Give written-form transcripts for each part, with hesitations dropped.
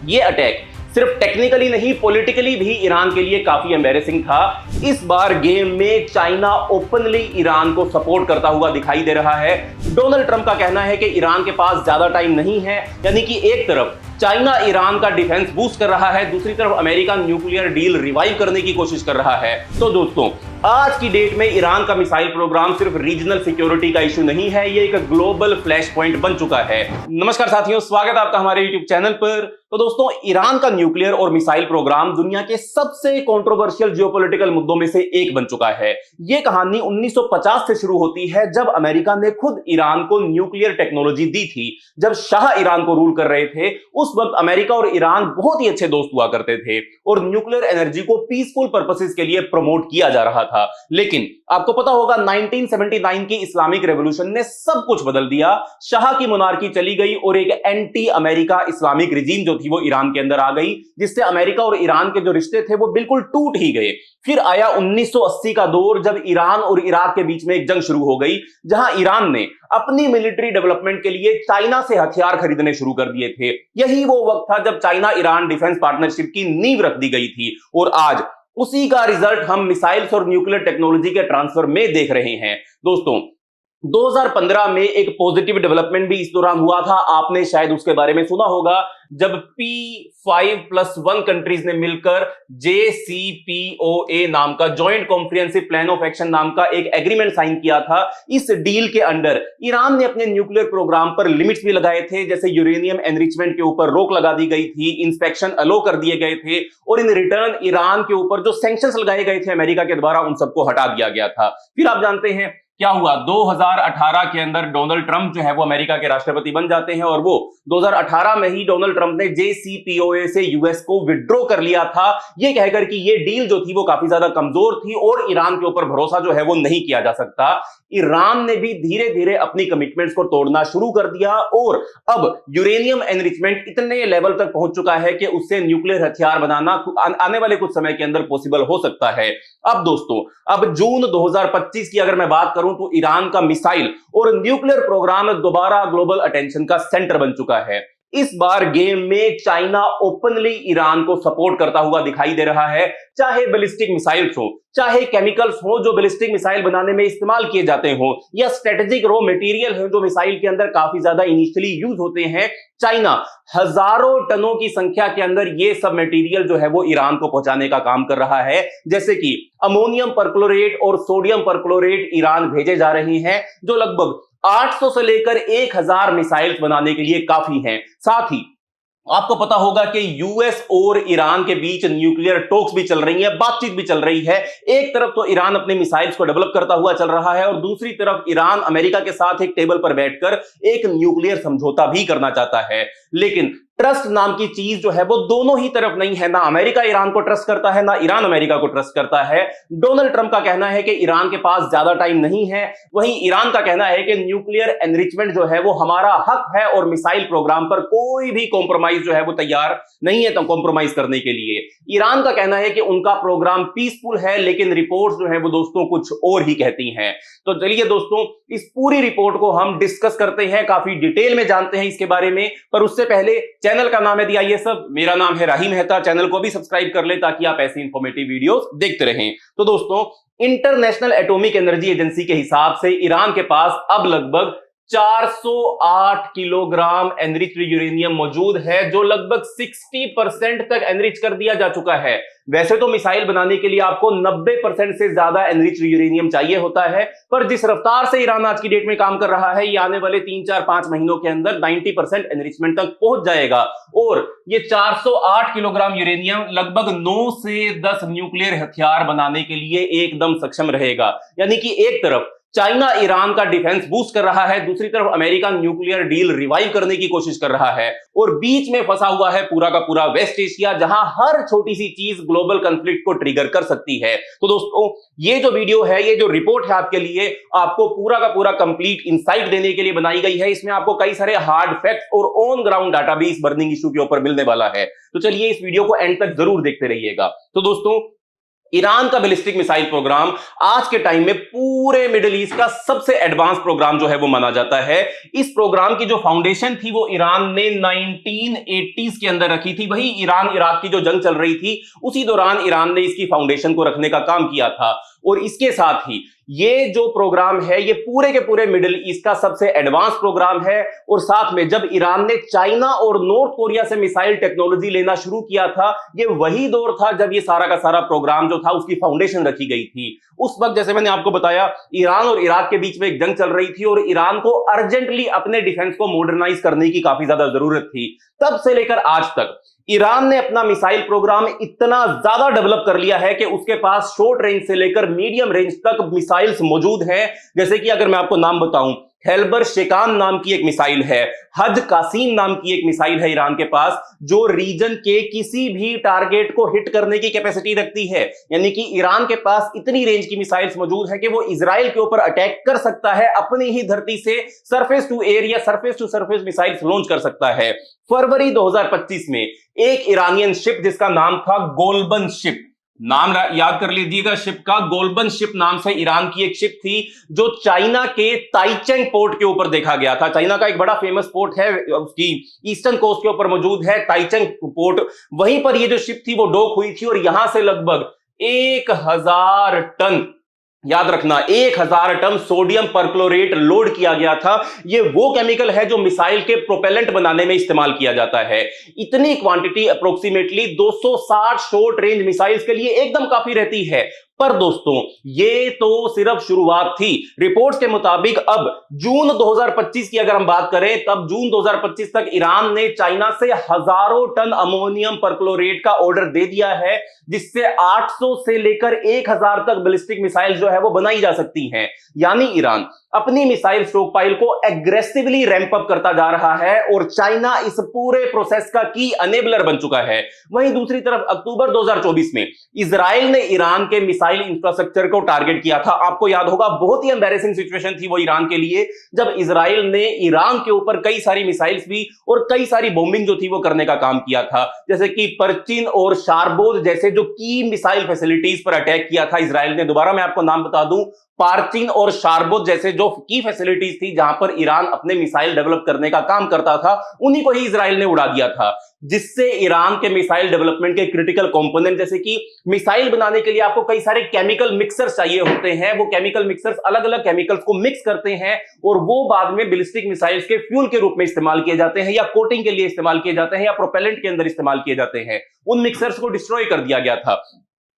ये अटैक सिर्फ टेक्निकली नहीं पॉलिटिकली भी ईरान के लिए काफी एम्बैरेसिंग था। इस बार गेम में चाइना ओपनली ईरान को सपोर्ट करता हुआ दिखाई दे रहा है। डोनाल्ड ट्रंप का कहना है कि ईरान के पास ज्यादा टाइम नहीं है, यानी कि एक तरफ चाइना ईरान का डिफेंस बूस्ट कर रहा है, दूसरी तरफ अमेरिका न्यूक्लियर डील रिवाइव करने की कोशिश कर रहा है। तो दोस्तों, आज की डेट में ईरान का मिसाइल प्रोग्राम सिर्फ रीजनल सिक्योरिटी का इशू नहीं है, ये एक ग्लोबल फ्लैश पॉइंट बन चुका है। नमस्कार साथियों, स्वागत है आपका हमारे यूट्यूब चैनल पर। तो दोस्तों, ईरान का न्यूक्लियर और मिसाइल प्रोग्राम दुनिया के सबसे कंट्रोवर्शियल जियोपॉलिटिकल मुद्दों में से एक बन चुका है। यह कहानी 1950 से शुरू होती है, जब अमेरिका ने खुद ईरान को न्यूक्लियर टेक्नोलॉजी दी थी। जब शाह ईरान को रूल कर रहे थे, उस वक्त अमेरिका और ईरान बहुत ही अच्छे दोस्त हुआ करते थे और न्यूक्लियर एनर्जी को पीसफुल पर्पसेस के लिए प्रमोट किया जा रहा था। लेकिन आपको पता होगा 1979 की इस्लामिक रेवोल्यूशन ने सब कुछ बदल दिया। शाह की मोनार्की चली गई और एक एंटी अमेरिका इस्लामिक रिजीम जो थी वो ईरान के अंदर आ गई, जिससे अमेरिका और ईरान के जो रिश्ते थे वो बिल्कुल टूट ही गए। फिर आया 1980 का दौर, जब ईरान और इराक के बीच में एक जंग शुरू हो गई, जहां ईरान ने अपनी मिलिट्री डेवलपमेंट के लिए चाइना से हथियार खरीदने शुरू कर दिए थे। यही वो वक्त था जब चाइना ईरान डिफेंस पार्टनरशिप की नींव रख दी गई थी और आज उसी का रिजल्ट हम मिसाइल्स और न्यूक्लियर टेक्नोलॉजी के ट्रांसफर में देख रहे हैं। दोस्तों, 2015 में एक पॉजिटिव डेवलपमेंट भी इस दौरान हुआ था, आपने शायद उसके बारे में सुना होगा, जब P5+1 कंट्रीज ने मिलकर JCPOA नाम का joint comprehensive plan of action नाम का एक एग्रीमेंट साइन किया था। इस डील के अंडर ईरान ने अपने न्यूक्लियर प्रोग्राम पर लिमिट्स भी लगाए थे, जैसे यूरेनियम एनरिचमेंट के ऊपर रोक लगा दी गई थी, इंस्पेक्शन अलो कर दिए गए थे और इन रिटर्न ईरान के ऊपर जो सैंक्शंस लगाए गए थे अमेरिका के द्वारा, उन सबको हटा दिया गया था। फिर आप जानते हैं क्या हुआ, 2018 के अंदर डोनाल्ड ट्रंप जो है वो अमेरिका के राष्ट्रपति बन जाते हैं और वो 2018 में ही डोनाल्ड ट्रंप ने JCPOA से यूएस को विड्रॉ कर लिया था, ये कहकर कि ये डील जो थी वो काफी ज्यादा कमजोर थी और ईरान के ऊपर भरोसा जो है वो नहीं किया जा सकता। ईरान ने भी धीरे धीरे अपनी कमिटमेंट्स को तोड़ना शुरू कर दिया और अब यूरेनियम एनरिचमेंट इतने लेवल तक पहुंच चुका है कि उससे न्यूक्लियर हथियार बनाना आने वाले कुछ समय के अंदर पॉसिबल हो सकता है। अब दोस्तों, अब जून 2025 की अगर मैं बात करूं तो ईरान का मिसाइल और न्यूक्लियर प्रोग्राम दोबारा ग्लोबल अटेंशन का सेंटर बन चुका है। इस बार गेम में चाइना ओपनली ईरान को सपोर्ट करता हुआ दिखाई दे रहा है, चाहे बैलिस्टिक मिसाइल्स हो, चाहे केमिकल्स हो जो बैलिस्टिक मिसाइल बनाने में इस्तेमाल किए जाते हो, या स्ट्रेटेजिक रॉ मटेरियल है जो मिसाइल के अंदर काफी ज्यादा इनिशियली यूज होते हैं। चाइना हजारों टनों की संख्या के अंदर ये सब मटेरियल जो है वो ईरान को पहुंचाने का काम कर रहा है, जैसे कि अमोनियम परक्लोरेट और सोडियम परक्लोरेट ईरान भेजे जा रहे हैं, जो लगभग 800 से लेकर 1000 मिसाइल्स बनाने के लिए काफी हैं। साथ ही आपको पता होगा कि यूएस और ईरान के बीच न्यूक्लियर टॉक्स भी चल रही है, बातचीत भी चल रही है। एक तरफ तो ईरान अपने मिसाइल्स को डेवलप करता हुआ चल रहा है और दूसरी तरफ ईरान अमेरिका के साथ एक टेबल पर बैठकर एक न्यूक्लियर समझौता भी करना चाहता है। लेकिन ट्रस्ट नाम की चीज जो है वो दोनों ही तरफ नहीं है, ना अमेरिका ईरान को ट्रस्ट करता है, ना ईरान अमेरिका को ट्रस्ट करता है। डोनाल्ड ट्रंप का कहना है कि ईरान के पास ज्यादा टाइम नहीं है, वहीं ईरान का कहना है कि न्यूक्लियर एनरिचमेंट जो है वो हमारा हक है और मिसाइल प्रोग्राम पर कोई भी कॉम्प्रोमाइज जो है वो तैयार नहीं है तो कॉम्प्रोमाइज करने के लिए। ईरान का कहना है कि उनका प्रोग्राम पीसफुल है, लेकिन रिपोर्ट्स जो है वो दोस्तों कुछ और ही कहती हैं। तो चलिए दोस्तों, इस पूरी रिपोर्ट को हम डिस्कस करते हैं, काफी डिटेल में जानते हैं इसके बारे में। पर उससे पहले चैनल का नाम है दिया ये सब, मेरा नाम है राही मेहता, चैनल को भी सब्सक्राइब कर ले ताकि आप ऐसी इंफॉर्मेटिव वीडियोस देखते रहें। तो दोस्तों, इंटरनेशनल एटॉमिक एनर्जी एजेंसी के हिसाब से ईरान के पास अब लगभग 408 किलोग्राम एनरिच्ड यूरेनियम मौजूद है, जो लगभग 60% तक एनरिच कर दिया जा चुका है। वैसे तो मिसाइल बनाने के लिए आपको 90% से ज्यादा एनरिच्ड यूरेनियम चाहिए होता है, पर जिस रफ्तार से ईरान आज की डेट में काम कर रहा है, ये आने वाले 3-4-5 महीनों के अंदर 90% एनरिचमेंट तक पहुंच जाएगा और ये 408 किलोग्राम यूरेनियम लगभग 9 से 10 न्यूक्लियर हथियार बनाने के लिए एकदम सक्षम रहेगा। यानी कि एक तरफ चाइना ईरान का डिफेंस बूस्ट कर रहा है, दूसरी तरफ अमेरिका न्यूक्लियर डील रिवाइव करने की कोशिश कर रहा है और बीच में फंसा हुआ है पूरा का पूरा वेस्ट एशिया, जहां हर छोटी सी चीज ग्लोबल कॉन्फ्लिक्ट को ट्रिगर कर सकती है। तो दोस्तों, ये जो वीडियो है, ये जो रिपोर्ट है आपके लिए, आपको पूरा का पूरा कंप्लीट इंसाइट देने के लिए बनाई गई है। इसमें आपको कई सारे हार्ड फैक्ट्स और ऑन ग्राउंड डाटा भी इस बर्निंग इशू के ऊपर मिलने वाला है। तो चलिए इस वीडियो को एंड तक जरूर देखते रहिएगा। तो दोस्तों, ईरान का बैलिस्टिक मिसाइल प्रोग्राम आज के टाइम में पूरे मिडिल ईस्ट का सबसे एडवांस प्रोग्राम जो है वो माना जाता है। इस प्रोग्राम की जो फाउंडेशन थी वो ईरान ने 1980s के अंदर रखी थी। वही ईरान इराक की जो जंग चल रही थी उसी दौरान ईरान ने इसकी फाउंडेशन को रखने का काम किया था। और इसके साथ ही ये जो प्रोग्राम है ये पूरे के पूरे मिडिल ईस्ट का सबसे एडवांस प्रोग्राम है। और साथ में जब ईरान ने चाइना और नॉर्थ कोरिया से मिसाइल टेक्नोलॉजी लेना शुरू किया था, ये वही दौर था जब ये सारा का सारा प्रोग्राम जो था उसकी फाउंडेशन रखी गई थी। उस वक्त जैसे मैंने आपको बताया, ईरान और इराक के बीच में एक जंग चल रही थी और ईरान को अर्जेंटली अपने डिफेंस को मॉडर्नाइज करने की काफी ज्यादा जरूरत थी। तब से लेकर आज तक ईरान ने अपना मिसाइल प्रोग्राम इतना ज्यादा डेवलप कर लिया है कि उसके पास शॉर्ट रेंज से लेकर मीडियम रेंज तक मिसाइल्स मौजूद हैं। जैसे कि अगर मैं आपको नाम बताऊं, हेल्बर शेकान नाम की एक मिसाइल है, हद कासीम नाम की एक मिसाइल है ईरान के पास, जो रीजन के किसी भी टारगेट को हिट करने की कैपेसिटी रखती है। यानी कि ईरान के पास इतनी रेंज की मिसाइल्स मौजूद है कि वो इजराइल के ऊपर अटैक कर सकता है, अपनी ही धरती से सरफेस टू एयर या surface to surface missiles launch कर सकता है। फरवरी 2025 में एक ईरानियन शिप जिसका नाम था गोलबन शिप, नाम याद कर लीजिएगा शिप का, गोलबन शिप नाम से ईरान की एक शिप थी जो चाइना के ताइचेंग पोर्ट के ऊपर देखा गया था। चाइना का एक बड़ा फेमस पोर्ट है, उसकी ईस्टर्न कोस्ट के ऊपर मौजूद है ताइचेंग पोर्ट। वहीं पर ये जो शिप थी वो डॉक हुई थी और यहां से लगभग 1000 टन, याद रखना 1000 टन सोडियम परक्लोरेट लोड किया गया था। ये वो केमिकल है जो मिसाइल के प्रोपेलेंट बनाने में इस्तेमाल किया जाता है। इतनी quantity approximately 260 short range missiles के लिए एकदम काफी रहती है। पर दोस्तों ये तो सिर्फ शुरुआत थी। रिपोर्ट्स के मुताबिक अब जून 2025 की अगर हम बात करें, तब जून 2025 तक ईरान ने चाइना से हजारों टन अमोनियम परक्लोरेट का ऑर्डर दे दिया है, जिससे 800 से लेकर 1000 तक बैलिस्टिक मिसाइल जो है वो बनाई जा सकती हैं। यानी ईरान अपनी मिसाइल स्टॉकपाइल को एग्रेसिवली रैंप अप करता जा रहा है और चाइना इस पूरे प्रोसेस का की अनेबलर बन चुका है। वहीं दूसरी तरफ अक्टूबर 2024 में इजराइल ने ईरान के मिसाइल इंफ्रास्ट्रक्चर को टारगेट किया था। आपको याद होगा, बहुत ही एम्बैरेसिंग सिचुएशन थी वो ईरान के लिए, जब इजराइल ने ईरान के ऊपर कई सारी मिसाइल्स भी और कई सारी बॉम्बिंग जो थी वो करने का काम किया था। जैसे कि परचिन और शारबोज जैसे जो की मिसाइल फैसिलिटीज पर अटैक किया था इजराइल ने। दोबारा मैं आपको नाम बता दूं, पार्चिन और शारबोज जैसे जो की फैसिलिटीज थी जहां पर ईरान अपने मिसाइल डेवलप करने का काम करता था, उन्हीं को ही इजराइल ने उड़ा दिया था, जिससे ईरान के मिसाइल डेवलपमेंट के क्रिटिकल कंपोनेंट, जैसे कि मिसाइल बनाने के लिए आपको कई सारे केमिकल मिक्सर्स चाहिए होते हैं। वो केमिकल मिक्सर्स अलग अलग केमिकल्स को मिक्स करते हैं और वो बाद में बैलिस्टिक मिसाइल्स के फ्यूल के रूप में इस्तेमाल किए जाते हैं, या कोटिंग के लिए इस्तेमाल किए जाते हैं, या प्रोपेलेंट के अंदर इस्तेमाल किए जाते हैं। उन मिक्सर्स को डिस्ट्रॉय कर दिया गया था।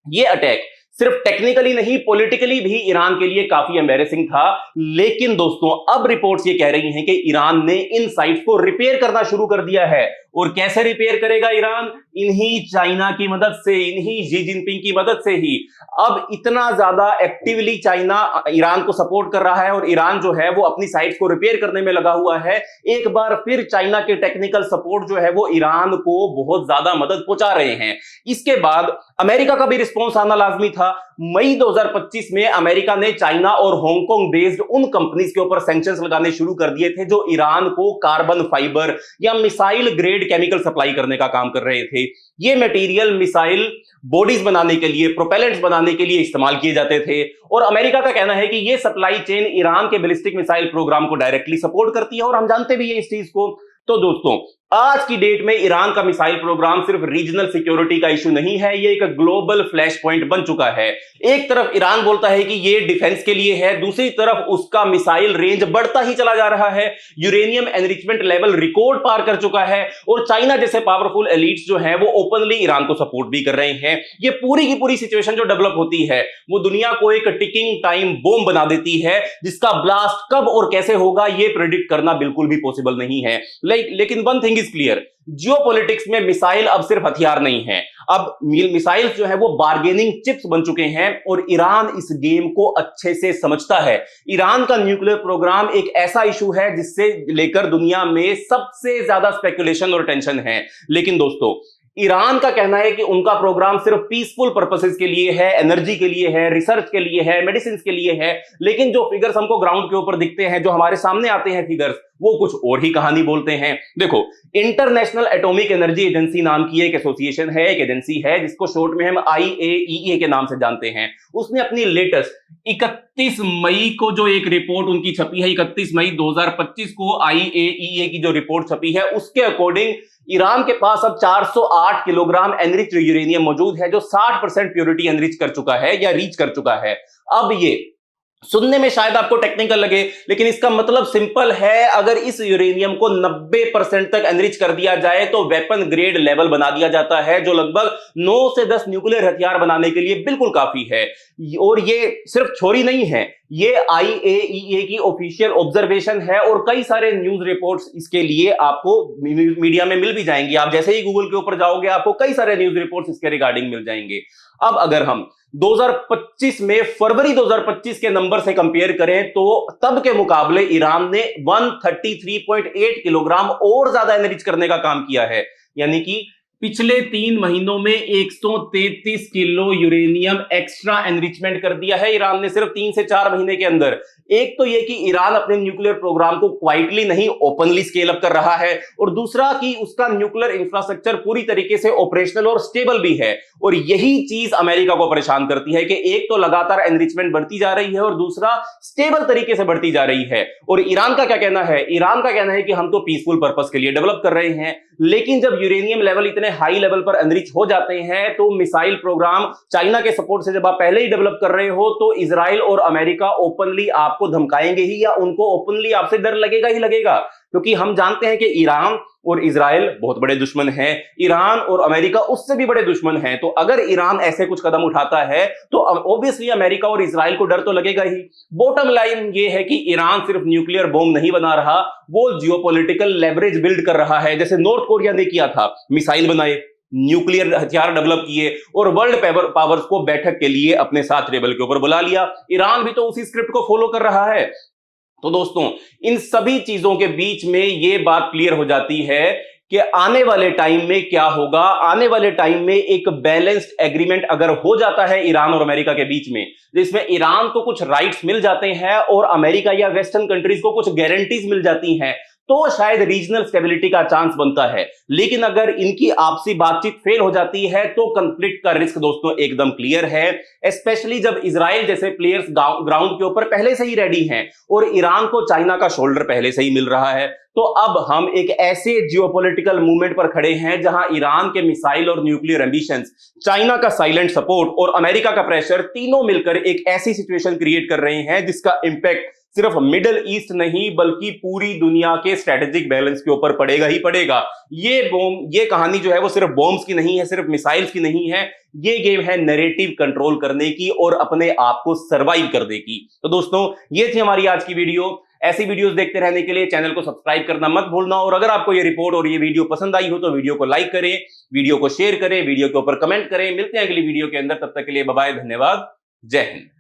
ये अटैक सिर्फ टेक्निकली नहीं, पॉलिटिकली भी ईरान के लिए काफी एम्बैरेसिंग था। लेकिन दोस्तों अब रिपोर्ट्स ये कह रही हैं कि ईरान ने इन साइट्स को रिपेयर करना शुरू कर दिया है। और कैसे रिपेयर करेगा ईरान? इन्हीं चाइना की मदद से, इन्हीं शी जिनपिंग की मदद से ही। अब इतना ज्यादा एक्टिवली चाइना ईरान को सपोर्ट कर रहा है और ईरान जो है वो अपनी साइट्स को रिपेयर करने में लगा हुआ है। एक बार फिर चाइना के टेक्निकल सपोर्ट जो है वो ईरान को बहुत ज्यादा मदद पहुंचा रहे हैं। इसके बाद अमेरिका का भी रिस्पॉन्स आना लाजमी था। मई 2025 में अमेरिका ने चाइना और हांगकांग बेस्ड उन कंपनीज के ऊपर सैंक्शंस लगाने शुरू कर दिए थे जो ईरान को कार्बन फाइबर या मिसाइल ग्रेड केमिकल सप्लाई करने का काम कर रहे थे। ये मटेरियल मिसाइल बॉडीज बनाने के लिए, प्रोपेलेंट्स बनाने के लिए इस्तेमाल किए जाते थे। और अमेरिका का कहना है कि ये सप्लाई चेन ईरान के बैलिस्टिक मिसाइल प्रोग्राम को डायरेक्टली सपोर्ट करती है और हम जानते भी हैं इस चीज को। तो दोस्तों आज की डेट में ईरान का मिसाइल प्रोग्राम सिर्फ रीजनल सिक्योरिटी का इशू नहीं है, ये एक ग्लोबल फ्लैश पॉइंट बन चुका है। एक तरफ ईरान बोलता है कि ये डिफेंस के लिए है, दूसरी तरफ उसका मिसाइल रेंज बढ़ता ही चला जा रहा है, यूरेनियम एनरिचमेंट लेवल रिकॉर्ड पार कर चुका है और चाइना जैसे पावरफुल एलिट्स जो हैं वो ओपनली ईरान को सपोर्ट भी कर रहे हैं। ये पूरी की पूरी सिचुएशन जो डेवलप होती है वो दुनिया को एक टिकिंग टाइम बॉम्ब बना देती है, जिसका ब्लास्ट कब और कैसे होगा ये प्रेडिक्ट करना बिल्कुल भी पॉसिबल नहीं है। लेकिन one thing is clear, geopolitics में मिसाइल अब सिर्फ हथियार नहीं है, अब मिसाइल्स जो है वो बार्गेनिंग चिप्स बन चुके हैं और ईरान इस गेम को अच्छे से समझता है। ईरान का न्यूक्लियर प्रोग्राम एक ऐसा इशू है जिससे लेकर दुनिया में सबसे ज्यादा स्पेकुलेशन और टेंशन है। लेकिन दोस्तों ईरान का कहना है कि उनका प्रोग्राम सिर्फ पीसफुल पर्पसेस के लिए है, एनर्जी के लिए है, रिसर्च के लिए है, मेडिसिन के लिए है। लेकिन जो फिगर्स हमको ग्राउंड के ऊपर दिखते हैं, जो हमारे सामने आते हैं फिगर्स, वो कुछ और ही कहानी बोलते हैं। देखो, इंटरनेशनल एटॉमिक एनर्जी एजेंसी नाम की एक एसोसिएशन है, एक एजेंसी है जिसको शॉर्ट में हम IAEA के नाम से जानते हैं। उसने अपनी लेटेस्ट 31 मई को जो एक रिपोर्ट उनकी छपी है, 31 मई 2025 को IAEA की जो रिपोर्ट छपी है, उसके अकॉर्डिंग ईरान के पास अब 408 किलोग्राम एनरिच्ड यूरेनियम मौजूद है, जो 60% प्योरिटी एनरिच कर चुका है या रीच कर चुका है। अब ये सुनने में शायद आपको टेक्निकल लगे, लेकिन इसका मतलब सिंपल है। अगर इस यूरेनियम को 90% तक एनरिच कर दिया जाए तो वेपन ग्रेड लेवल बना दिया जाता है, जो लगभग 9 से 10 न्यूक्लियर हथियार बनाने के लिए बिल्कुल काफी है। और ये सिर्फ थ्योरी नहीं है, ये IAEA की ऑफिशियल ऑब्जर्वेशन है और कई सारे न्यूज रिपोर्ट्स इसके लिए आपको मीडिया में मिल भी जाएंगी। आप जैसे ही गूगल के ऊपर जाओगे, आपको कई सारे न्यूज रिपोर्ट्स इसके रिगार्डिंग मिल जाएंगे। अब अगर हम 2025 में फरवरी 2025 के नंबर से कंपेयर करें तो तब के मुकाबले ईरान ने 133.8 किलोग्राम और ज्यादा एनरिच करने का काम किया है। यानी कि पिछले 3 महीनों में 133 किलो यूरेनियम एक्स्ट्रा एनरिचमेंट कर दिया है ईरान ने सिर्फ 3 से 4 महीने के अंदर। एक तो यह कि ईरान अपने न्यूक्लियर प्रोग्राम को क्वाइटली नहीं, ओपनली स्केल अप कर रहा है, और दूसरा कि उसका न्यूक्लियर इंफ्रास्ट्रक्चर पूरी तरीके से ऑपरेशनल और स्टेबल भी है। और यही चीज अमेरिका को परेशान करती है कि एक तो लगातार एनरिचमेंट बढ़ती जा रही है और दूसरा स्टेबल तरीके से बढ़ती जा रही है। और ईरान का क्या कहना है? ईरान का कहना है कि हम तो पीसफुल पर्पस के लिए डेवलप कर रहे हैं, लेकिन जब यूरेनियम लेवल इतने हाई लेवल पर एनरिच हो जाते हैं तो मिसाइल प्रोग्राम चाइना के सपोर्ट से जब आप पहले ही डेवलप कर रहे हो तो इजराइल और अमेरिका ओपनली आपको धमकाएंगे ही, या उनको ओपनली आपसे डर लगेगा ही लगेगा। क्योंकि हम जानते हैं कि ईरान और इजराइल बहुत बड़े दुश्मन हैं, ईरान और अमेरिका उससे भी बड़े दुश्मन हैं। तो अगर ईरान ऐसे कुछ कदम उठाता है तो ऑब्वियसली अमेरिका और इजराइल को डर तो लगेगा ही। बॉटम लाइन ये है कि ईरान सिर्फ न्यूक्लियर बॉम्ब नहीं बना रहा, वो जियोपॉलिटिकल लेवरेज बिल्ड कर रहा है, जैसे नॉर्थ कोरिया ने किया था। मिसाइल बनाए, न्यूक्लियर हथियार डेवलप किए और वर्ल्ड पावर्स को बैठक के लिए अपने साथ टेबल के ऊपर बुला लिया। ईरान भी तो उसी स्क्रिप्ट को फॉलो कर रहा है। तो दोस्तों, इन सभी चीजों के बीच में यह बात क्लियर हो जाती है कि आने वाले टाइम में क्या होगा। आने वाले टाइम में एक बैलेंस्ड एग्रीमेंट अगर हो जाता है ईरान और अमेरिका के बीच में, जिसमें ईरान को कुछ राइट्स मिल जाते हैं और अमेरिका या वेस्टर्न कंट्रीज को कुछ गारंटीज मिल जाती हैं, तो शायद रीजनल स्टेबिलिटी का चांस बनता है। लेकिन अगर इनकी आपसी बातचीत फेल हो जाती है तो कंफ्लिक्ट का रिस्क दोस्तों एकदम क्लियर है, स्पेशली जब इजराइल जैसे प्लेयर्स ग्राउंड के ऊपर पहले से ही रेडी हैं और ईरान को चाइना का शोल्डर पहले से ही मिल रहा है। तो अब हम एक ऐसे जियोपॉलिटिकल मूवमेंट पर खड़े हैं जहां ईरान के मिसाइल और न्यूक्लियर एम्बिशंस, चाइना का साइलेंट सपोर्ट और अमेरिका का प्रेशर, तीनों मिलकर एक ऐसी सिचुएशन क्रिएट कर रहे हैं जिसका इंपैक्ट सिर्फ मिडिल ईस्ट नहीं बल्कि पूरी दुनिया के स्ट्रेटेजिक बैलेंस के ऊपर पड़ेगा ही पड़ेगा। ये कहानी जो है वो सिर्फ बॉम्ब्स की नहीं है, सिर्फ मिसाइल्स की नहीं है, ये गेम है नैरेटिव कंट्रोल करने की और अपने आप को सर्वाइव करने की। तो दोस्तों, ये थी हमारी आज की वीडियो। ऐसी वीडियोस देखते रहने के लिए चैनल को सब्सक्राइब करना मत भूलना, और अगर आपको ये रिपोर्ट और ये वीडियो पसंद आई हो तो वीडियो को लाइक करें, वीडियो को शेयर करें, वीडियो के ऊपर कमेंट करें। मिलते हैं अगली वीडियो के अंदर, तब तक के लिए बाय बाय, धन्यवाद, जय हिंद।